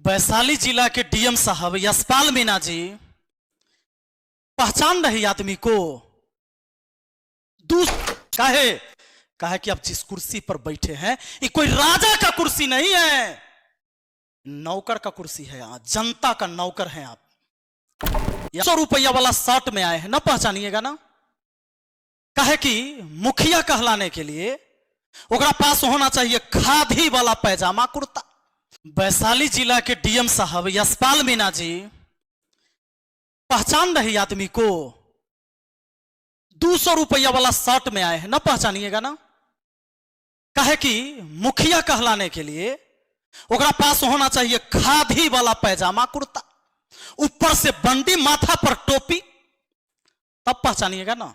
वैशाली जिला के डीएम साहब यशपाल मीणा जी पहचान रही आदमी को। कहे कि आप जिस कुर्सी पर बैठे हैं ये कोई राजा का कुर्सी नहीं है, नौकर का कुर्सी है। जनता का नौकर हैं आप। 100 रुपया वाला शर्ट में आए हैं, ना पहचानिएगा ना। कहे कि मुखिया कहलाने के लिए ओकरा पास होना चाहिए खादी वाला पैजामा कुर्ता। वैशाली जिला के डीएम साहब यशपाल मीणा जी पहचान रही आदमी को। 200 रुपया वाला शर्ट में आए हैं, ना पहचानिएगा ना। कहे कि मुखिया कहलाने के लिए ओकरा पास होना चाहिए खादी वाला पैजामा कुर्ता, ऊपर से बंडी, माथा पर टोपी, तब पहचानिएगा ना।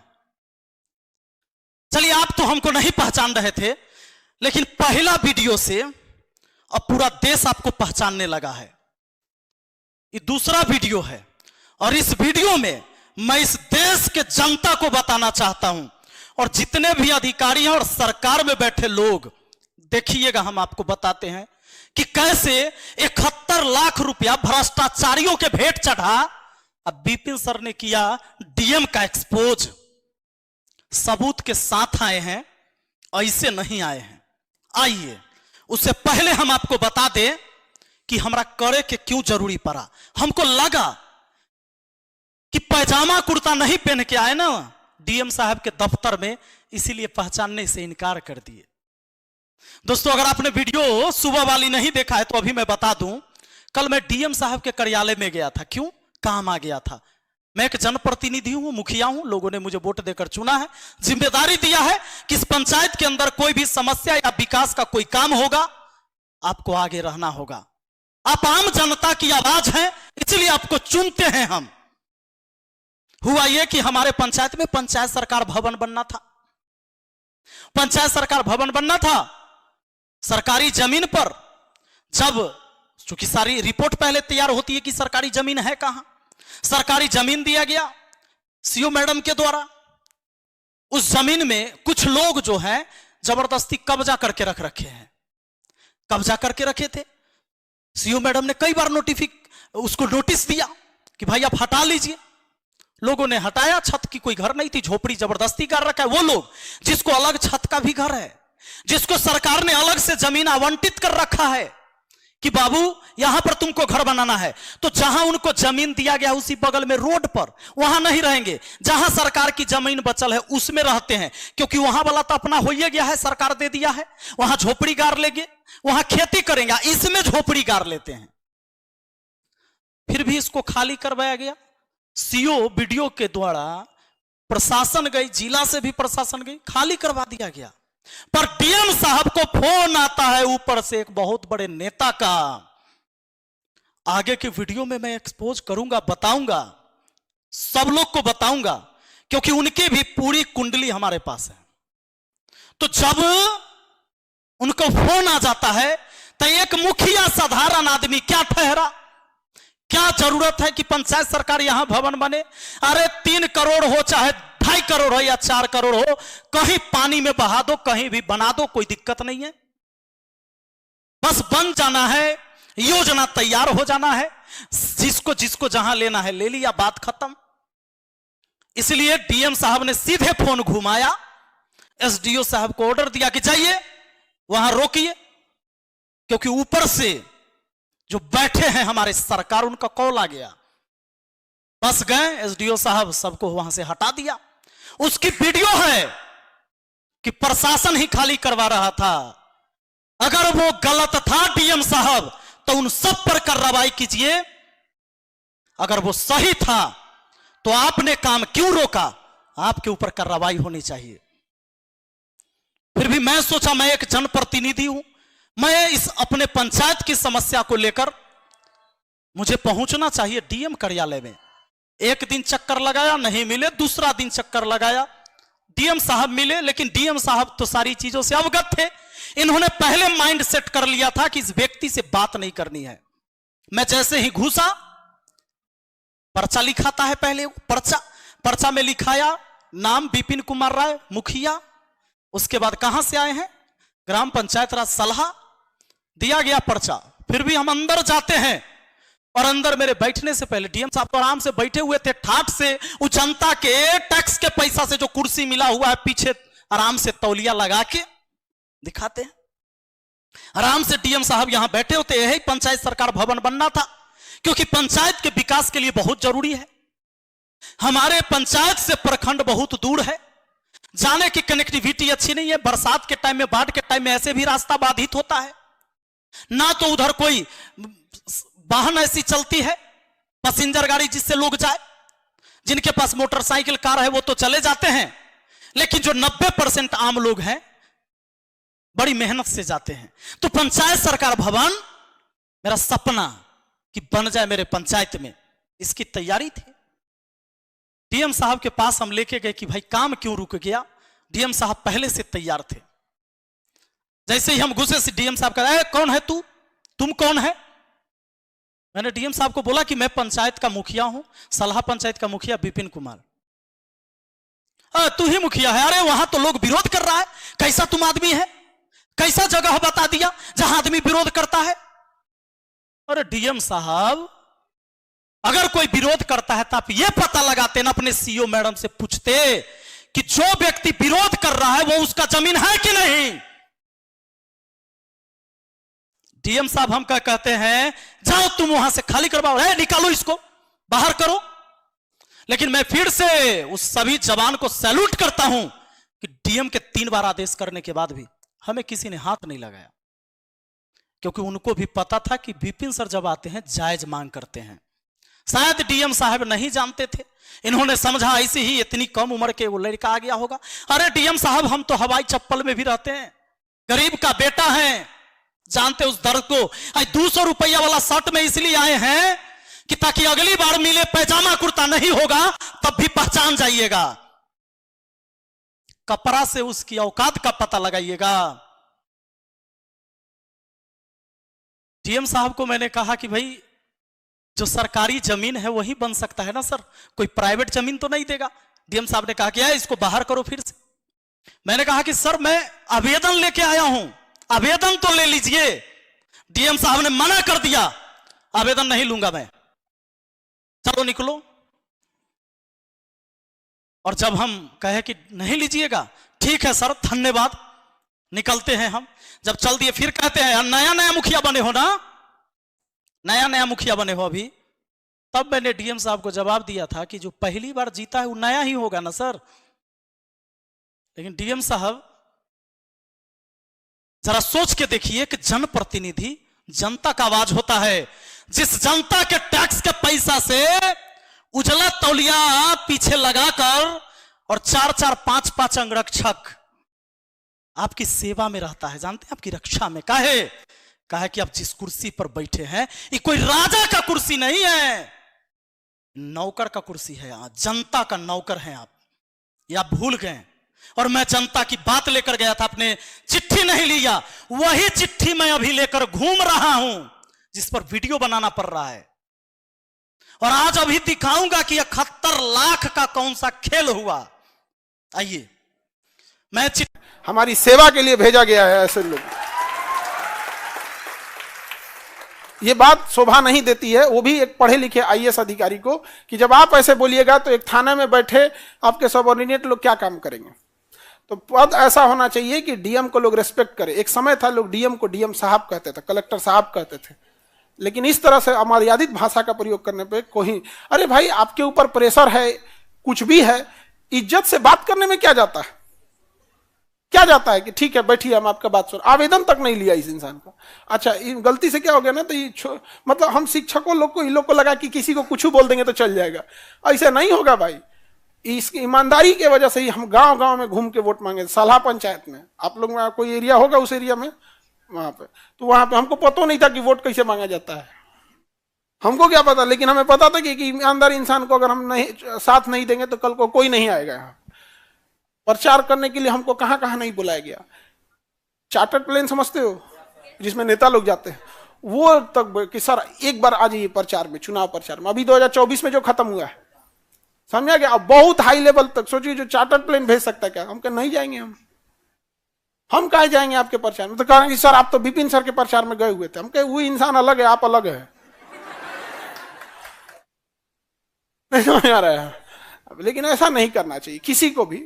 चलिए आप तो हमको नहीं पहचान रहे थे, लेकिन पहला वीडियो से अब पूरा देश आपको पहचानने लगा है। ये दूसरा वीडियो है और इस वीडियो में मैं इस देश के जनता को बताना चाहता हूं और जितने भी अधिकारी हैं और सरकार में बैठे लोग, देखिएगा हम आपको बताते हैं कि कैसे 71 लाख रुपया भ्रष्टाचारियों के भेंट चढ़ा। अब विपिन सर ने किया डीएम का एक्सपोज, सबूत के साथ आए हैं, ऐसे नहीं आए हैं। आइए उससे पहले हम आपको बता दें कि हमरा करे के क्यों जरूरी पड़ा। हमको लगा कि पैजामा कुर्ता नहीं पहन के आए ना डीएम साहब के दफ्तर में, इसीलिए पहचानने से इनकार कर दिए। दोस्तों अगर आपने वीडियो सुबह वाली नहीं देखा है तो अभी मैं बता दूं, कल मैं डीएम साहब के कार्यालय में गया था। क्यों? काम आ गया था। मैं एक जनप्रतिनिधि हूं, मुखिया हूं, लोगों ने मुझे वोट देकर चुना है, जिम्मेदारी दिया है कि इस पंचायत के अंदर कोई भी समस्या या विकास का कोई काम होगा, आपको आगे रहना होगा। आप आम जनता की आवाज हैं, इसलिए आपको चुनते हैं हम। हुआ यह कि हमारे पंचायत में पंचायत सरकार भवन बनना था। पंचायत सरकार भवन बनना था सरकारी जमीन पर। जब चूंकि सारी रिपोर्ट पहले तैयार होती है कि सरकारी जमीन है कहां, सरकारी जमीन दिया गया सीओ मैडम के द्वारा। उस जमीन में कुछ लोग जो हैं जबरदस्ती कब्जा करके रखे हैं, कब्जा करके रखे थे। सीओ मैडम ने कई बार उसको नोटिस दिया कि भाई आप हटा लीजिए। लोगों ने हटाया। छत की कोई घर नहीं थी, झोपड़ी जबरदस्ती कर रखा है। वो लोग जिसको अलग छत का भी घर है, जिसको सरकार ने अलग से जमीन आवंटित कर रखा है कि बाबू यहां पर तुमको घर बनाना है, तो जहां उनको जमीन दिया गया उसी बगल में रोड पर, वहां नहीं रहेंगे। जहां सरकार की जमीन बचल है उसमें रहते हैं, क्योंकि वहां वाला तो अपना हो ही गया है, सरकार दे दिया है। वहां झोपड़ी गाड़ लेंगे, वहां खेती करेंगे, इसमें झोपड़ी गाड़ लेते हैं। फिर भी इसको खाली करवाया गया। सीओ वीडियो के द्वारा, प्रशासन गई, जिला से भी प्रशासन गई, खाली करवा दिया गया। पर डीएम साहब को फोन आता है ऊपर से एक बहुत बड़े नेता का। आगे के वीडियो में मैं एक्सपोज करूंगा, बताऊंगा, सब लोग को बताऊंगा, क्योंकि उनकी भी पूरी कुंडली हमारे पास है। तो जब उनको फोन आ जाता है तो एक मुखिया साधारण आदमी क्या ठहरा, क्या जरूरत है कि पंचायत सरकार यहां भवन बने? अरे 3 करोड़ हो चाहे 2.5 करोड़ हो या 4 करोड़ हो, कहीं पानी में बहा दो, कहीं भी बना दो, कोई दिक्कत नहीं है। बस बन जाना है, योजना तैयार हो जाना है, जिसको जहां लेना है ले लिया, बात खत्म। इसलिए डीएम साहब ने सीधे फोन घुमाया, एसडीओ साहब को ऑर्डर दिया कि जाइए वहां रोकिए, क्योंकि ऊपर से जो बैठे हैं हमारे सरकार, उनका कॉल आ गया। बस गए एसडीओ साहब, सबको वहां से हटा दिया। उसकी वीडियो है कि प्रशासन ही खाली करवा रहा था। अगर वो गलत था डीएम साहब तो उन सब पर कार्रवाई कीजिए, अगर वो सही था तो आपने काम क्यों रोका? आपके ऊपर कार्रवाई होनी चाहिए। फिर भी मैं सोचा मैं एक जनप्रतिनिधि हूं, मैं इस अपने पंचायत की समस्या को लेकर मुझे पहुंचना चाहिए डीएम कार्यालय में। एक दिन चक्कर लगाया, नहीं मिले, दूसरा दिन चक्कर लगाया, डीएम साहब मिले, लेकिन डीएम साहब तो सारी चीजों से अवगत थे। इन्होंने पहले माइंड सेट कर लिया था कि इस व्यक्ति से बात नहीं करनी है। मैं जैसे ही घुसा, पर्चा लिखाता है पहले, पर्चा में लिखाया नाम विपिन कुमार राय मुखिया, उसके बाद कहां से आए हैं, ग्राम पंचायत राज सलाह, दिया गया पर्चा, फिर भी हम अंदर जाते हैं और अंदर मेरे बैठने से पहले डीएम साहब तो आराम से बैठे हुए थे, ठाट से वो जनता के टैक्स के पैसा से जो कुर्सी मिला हुआ है पीछे आराम से तौलिया लगा के दिखाते हैं। आराम से डीएम साहब यहां बैठे होते। यही पंचायत सरकार भवन बनना था, क्योंकि पंचायत के विकास के लिए बहुत जरूरी है। हमारे पंचायत से प्रखंड बहुत दूर है, जाने की कनेक्टिविटी अच्छी नहीं है। बरसात के टाइम में, बाढ़ के टाइम में ऐसे भी रास्ता बाधित होता है, ना तो उधर कोई वाहन ऐसी चलती है पैसेंजर गाड़ी जिससे लोग जाए। जिनके पास मोटरसाइकिल कार है वो तो चले जाते हैं, लेकिन जो 90% आम लोग हैं बड़ी मेहनत से जाते हैं। तो पंचायत सरकार भवन मेरा सपना कि बन जाए मेरे पंचायत में, इसकी तैयारी थी। डीएम साहब के पास हम लेके गए कि भाई काम क्यों रुक गया। डीएम साहब पहले से तैयार थे। जैसे ही हम घुसे से डीएम साहब कहा, कौन है तू, तुम कौन है? मैंने डीएम साहब को बोला कि मैं पंचायत का मुखिया हूं, सलाह पंचायत का मुखिया विपिन कुमार। तू ही मुखिया है? अरे वहां तो लोग विरोध कर रहा है। कैसा तुम आदमी है? कैसा जगह बता दिया जहां आदमी विरोध करता है? अरे डीएम साहब, अगर कोई विरोध करता है तो आप ये पता लगाते ना, अपने सीईओ मैडम से पूछते कि जो व्यक्ति विरोध कर रहा है वो उसका जमीन है कि नहीं। डीएम साहब हम क्या कहते हैं, जाओ तुम वहां से खाली करवाओ, निकालो इसको, बाहर करो। लेकिन मैं फिर से उस सभी जवान को सैल्यूट करता हूं कि डीएम के 3 बार आदेश करने के बाद भी हमें किसी ने हाथ नहीं लगाया, क्योंकि उनको भी पता था कि विपिन सर जब आते हैं जायज मांग करते हैं। शायद डीएम साहब नहीं जानते थे, इन्होंने समझा ऐसे ही इतनी कम उम्र के वो लड़का आ गया होगा। अरे डीएम साहब, हम तो हवाई चप्पल में भी रहते हैं, गरीब का बेटा है, जानते उस दर्द को। 200 रुपया वाला शर्ट में इसलिए आए हैं कि ताकि अगली बार मिले पैजामा कुर्ता नहीं होगा तब भी पहचान जाइएगा, कपड़ा से उसकी औकात का पता लगाइएगा। डीएम साहब को मैंने कहा कि भाई जो सरकारी जमीन है वही बन सकता है ना सर, कोई प्राइवेट जमीन तो नहीं देगा। डीएम साहब ने कहा कि इसको बाहर करो फिर से। मैंने कहा कि सर मैं आवेदन लेके आया हूं, आवेदन तो ले लीजिए। डीएम साहब ने मना कर दिया, आवेदन नहीं लूंगा मैं, चलो निकलो। और जब हम कहे कि नहीं लीजिएगा, ठीक है सर धन्यवाद, निकलते हैं हम। जब चल दिए फिर कहते हैं नया नया मुखिया बने हो ना, नया नया मुखिया बने हो अभी। तब मैंने डीएम साहब को जवाब दिया था कि जो पहली बार जीता है वो नया ही होगा ना सर। लेकिन डीएम साहब जरा सोच के देखिए कि जनप्रतिनिधि जनता का आवाज होता है। जिस जनता के टैक्स के पैसा से उजला तौलिया पीछे लगाकर और 4-4, 5-5 अंगरक्षक आपकी सेवा में रहता है, जानते हैं, आपकी रक्षा में। काहे कि आप जिस कुर्सी पर बैठे हैं ये कोई राजा का कुर्सी नहीं है, नौकर का कुर्सी है। जनता का नौकर हैं आप, ये आप भूल गए। और मैं जनता की बात लेकर गया था, आपने चिट्ठी नहीं लिया, वही चिट्ठी मैं अभी लेकर घूम रहा हूं जिस पर वीडियो बनाना पड़ रहा है। और आज अभी दिखाऊंगा कि 71 लाख का कौन सा खेल हुआ। आइए, मैं हमारी सेवा के लिए भेजा गया है ऐसे लोग। ये बात शोभा नहीं देती है, वो भी एक पढ़े लिखे आईएएस अधिकारी को, कि जब आप ऐसे बोलिएगा तो एक थाने में बैठे आपके सबऑर्डिनेट लोग क्या काम करेंगे। तो पद ऐसा होना चाहिए कि डीएम को लोग रेस्पेक्ट करें। एक समय था लोग डीएम को डीएम साहब कहते थे, कलेक्टर साहब कहते थे, लेकिन इस तरह से अमर्यादित भाषा का प्रयोग करने पे कोई, अरे भाई आपके ऊपर प्रेशर है, कुछ भी है, इज्जत से बात करने में क्या जाता है, क्या जाता है कि ठीक है बैठिए हम आपका बात सुन। आवेदन तक नहीं लिया इस इंसान का। अच्छा, गलती से क्या हो गया ना, तो ये मतलब हम शिक्षकों लोग को, इन लोग को लगा कि किसी को कुछ बोल देंगे तो चल जाएगा। ऐसा नहीं होगा भाई। इसकी ईमानदारी की वजह से ही हम गांव गांव में घूम के वोट मांगे। सलाह पंचायत में आप लोग में कोई एरिया होगा, उस एरिया में वहां पे, तो वहां पे हमको पता नहीं था कि वोट कैसे मांगा जाता है, हमको क्या पता। लेकिन हमें पता था कि ईमानदार इंसान को अगर हम नहीं साथ नहीं देंगे तो कल को कोई नहीं आएगा यहाँ प्रचार करने के लिए। हमको कहां कहां नहीं बुलाया गया। चार्टर्ड प्लेन समझते हो, जिसमें नेता लोग जाते हैं, वो तक कि सर एक बार आ जाइए प्रचार में, चुनाव प्रचार में। अभी 2024 में जो खत्म हुआ है, समझा गया। अब बहुत हाई लेवल तक सोचिए, जो चार्टर्ड प्लेन भेज सकता है क्या, हम क्या नहीं जाएंगे। हम हम कहे जाएंगे आपके प्रचार में? तो कहेंगे सर आप तो विपिन सर के प्रचार में गए हुए थे। हम कहे वो इंसान अलग है, आप अलग है। नहीं समझ आ रहा है? लेकिन ऐसा नहीं करना चाहिए किसी को भी।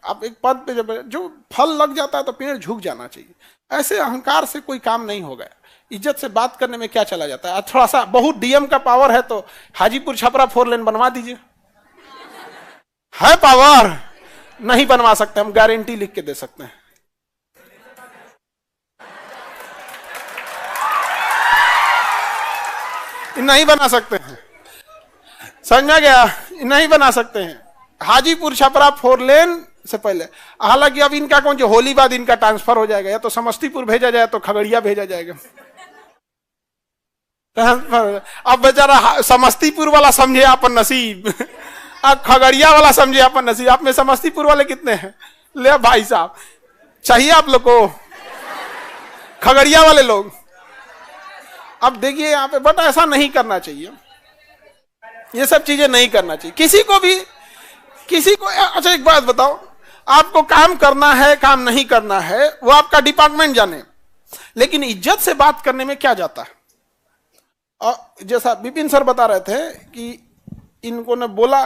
आप एक पद पे जब जो फल लग जाता है तो पेड़ झुक जाना चाहिए। ऐसे अहंकार से कोई काम नहीं होगा। इज्जत से बात करने में क्या चला जाता है? थोड़ा सा बहुत डीएम का पावर है तो हाजीपुर छपरा 4 लेन बनवा दीजिए। है पावर? नहीं बनवा सकते, हम गारंटी लिख के दे सकते हैं। नहीं बना सकते हैं, समझा गया? नहीं बना सकते हैं। हाजीपुर छपरा 4 लेन से पहले, हालांकि अब इनका कौन जो होली बाद इनका ट्रांसफर हो जाएगा, या तो समस्तीपुर भेजा जाए तो खगड़िया भेजा जाएगा। अब बेचारा समस्तीपुर वाला समझे अपन नसीब, अब खगड़िया वाला समझे अपन नसीब। आप में समस्तीपुर वाले कितने हैं? ले भाई साहब, चाहिए आप लोग को खगड़िया वाले लोग? अब देखिए यहाँ पे, बट ऐसा नहीं करना चाहिए, ये सब चीजें नहीं करना चाहिए किसी को भी, किसी को। अच्छा एक बात बताओ, आपको काम करना है काम नहीं करना है वो आपका डिपार्टमेंट जाने, लेकिन इज्जत से बात करने में क्या जाता है? और जैसा विपिन सर बता रहे थे कि इनको ने बोला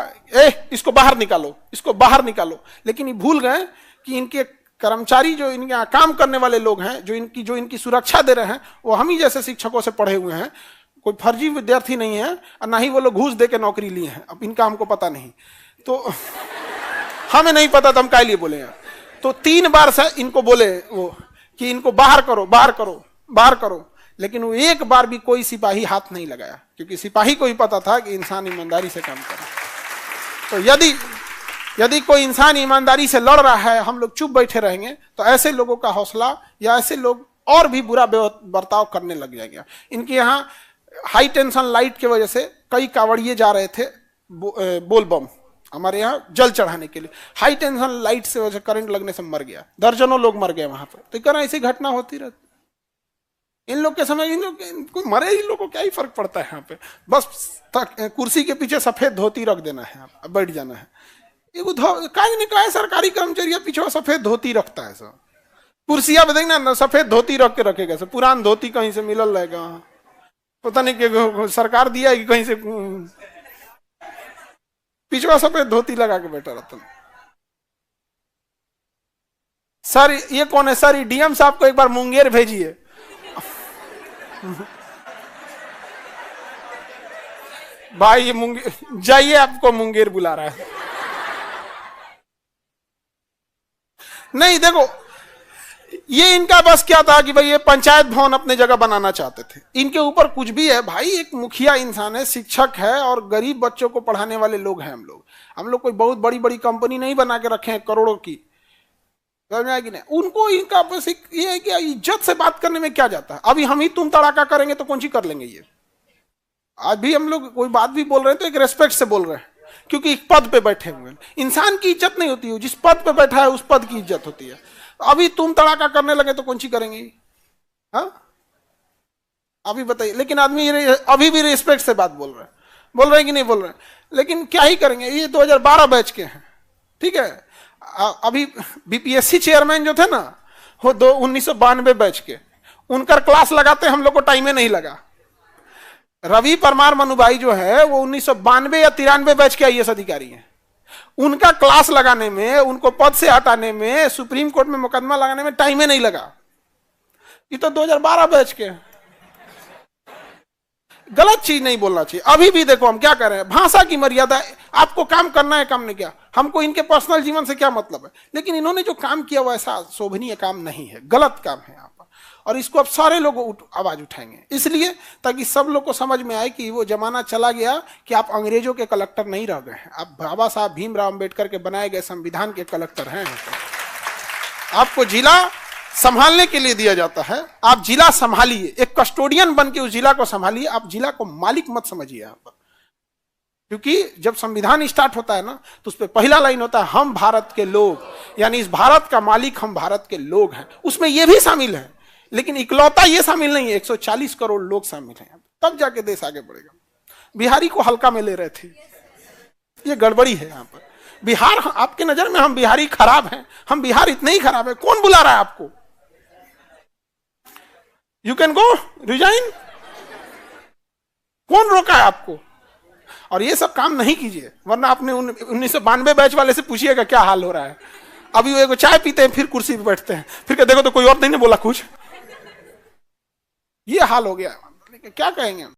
इसको बाहर निकालो, इसको बाहर निकालो, लेकिन ये भूल गए कि इनके कर्मचारी जो इनके यहाँ काम करने वाले लोग हैं, जो इनकी सुरक्षा दे रहे हैं, वो हम ही जैसे शिक्षकों से पढ़े हुए हैं। कोई फर्जी विद्यार्थी नहीं है और ना ही वो लोग घूस दे के नौकरी लिए हैं। अब इनका हमको पता नहीं, तो हमें नहीं पता तो हम क्या लिए बोले हैं। तो 3 बार से इनको बोले वो कि इनको बाहर करो, बाहर करो, बाहर करो, लेकिन वो एक बार भी कोई सिपाही हाथ नहीं लगाया, क्योंकि सिपाही को भी पता था कि इंसान ईमानदारी से काम कर रहा है। तो यदि कोई इंसान ईमानदारी से लड़ रहा है, हम लोग चुप बैठे रहेंगे, तो ऐसे लोगों का हौसला या ऐसे लोग और भी बुरा बर्ताव करने लग जाएंगे। इनके यहाँ हाई टेंशन लाइट की वजह से कई कावड़िए जा रहे थे बोलबम हमारे यहाँ जल चढ़ाने के लिए, हाई टेंशन लाइट से वजह करंट लगने से मर गया, दर्जनों लोग मर गए वहां पर। तो कह रहा ऐसी घटना होती रहती। इन लोग के समय इन लोग मरे, इन लोग को क्या ही फर्क पड़ता है? यहाँ पे बस कुर्सी के पीछे सफेद धोती रख देना है, अब बैठ जाना है। नहीं कहा सरकारी कर्मचारी पीछे सफेद धोती रखता है सब, कुर्सिया पे देखना ना सफेद धोती रख के रखेगा। सब पुरान धोती कहीं से मिलल रहेगा, पता नहीं कि सरकार दिया है कि कहीं से, पिछवा सफेद धोती लगा के बैठा रहता। सर ये कौन है? सर डीएम साहब को एक बार मुंगेर भेजिए। भाई ये मुंगेर जाइए, आपको मुंगेर बुला रहा है। नहीं देखो, ये इनका बस क्या था कि भाई ये पंचायत भवन अपने जगह बनाना चाहते थे। इनके ऊपर कुछ भी है भाई, एक मुखिया इंसान है, शिक्षक है और गरीब बच्चों को पढ़ाने वाले लोग हैं। हम लोग कोई बहुत बड़ी बड़ी कंपनी नहीं बना के रखे हैं करोड़ों की, समझ कि नहीं? उनको इनका बस ये है कि इज्जत से बात करने में क्या जाता है। अभी हम ही तुम तड़ाका करेंगे तो कौन सी कर लेंगे ये। आज भी हम लोग कोई बात भी बोल रहे हैं तो एक रेस्पेक्ट से बोल रहे हैं, क्योंकि एक पद पे बैठे हुए हैं। इंसान की इज्जत नहीं होती है, जिस पद पे बैठा है उस पद की इज्जत होती है। अभी तुम तड़ाका करने लगे तो कौन सी करेंगे? हाँ अभी बताइए। लेकिन आदमी अभी भी रिस्पेक्ट से बात बोल रहे हैं कि नहीं बोल रहे हैं? लेकिन क्या ही करेंगे, ये 2012 बैच के हैं, ठीक है। अभी बीपीएससी चेयरमैन जो थे ना, वो 1992 बैच के, उनका क्लास लगाते हम लोग को टाइम नहीं लगा। रवि परमार मनुभाई जो है वो 1992 या 93 बैच के आईएएस अधिकारी हैं। उनका क्लास लगाने में, उनको पद से हटाने में, सुप्रीम कोर्ट में मुकदमा लगाने में टाइम नहीं लगा। ये तो 2012 बैच के। गलत चीज नहीं बोलना चाहिए। अभी भी देखो हम क्या कर रहे हैं, भाषा की मर्यादा, आपको काम करना है काम नहीं किया, हमको इनके पर्सनल जीवन से क्या मतलब है। लेकिन इन्होंने जो काम किया वो ऐसा शोभनीय काम नहीं है, गलत काम है यहाँ पर, और इसको अब सारे लोग आवाज उठाएंगे, इसलिए ताकि सब लोग को समझ में आए कि वो जमाना चला गया कि आप अंग्रेजों के कलेक्टर नहीं रह गए हैं, आप बाबा साहब भीमराव अंबेडकर के बनाए गए संविधान के कलेक्टर हैं। आपको जिला संभालने के लिए दिया जाता है, आप जिला संभालिए, एक कस्टोडियन बन के उस जिला को संभालिए, आप जिला को मालिक मत समझिए यहाँ पर। क्योंकि जब संविधान स्टार्ट होता है ना, तो उस पर पहला लाइन होता है हम भारत के लोग, यानी इस भारत का मालिक हम भारत के लोग हैं। उसमें ये भी शामिल है, लेकिन इकलौता ये शामिल नहीं है, 140 करोड़ लोग शामिल हैं, तब जाके देश आगे बढ़ेगा। बिहारी को हल्का में ले रहे थे, ये गड़बड़ी है यहाँ पर। बिहार, आपकी नजर में हम बिहारी खराब हैं? हम बिहार इतने ही खराब है? कौन बुला रहा है आपको? You can go, resign. कौन रोका है आपको? और ये सब काम नहीं कीजिए, वरना आपने 1992 बैच वाले से पूछिएगा क्या हाल हो रहा है। अभी वो एगो चाय पीते हैं, फिर कुर्सी पे बैठते हैं, फिर देखो तो कोई और नहीं ने बोला कुछ। ये हाल हो गया, क्या कहेंगे हम?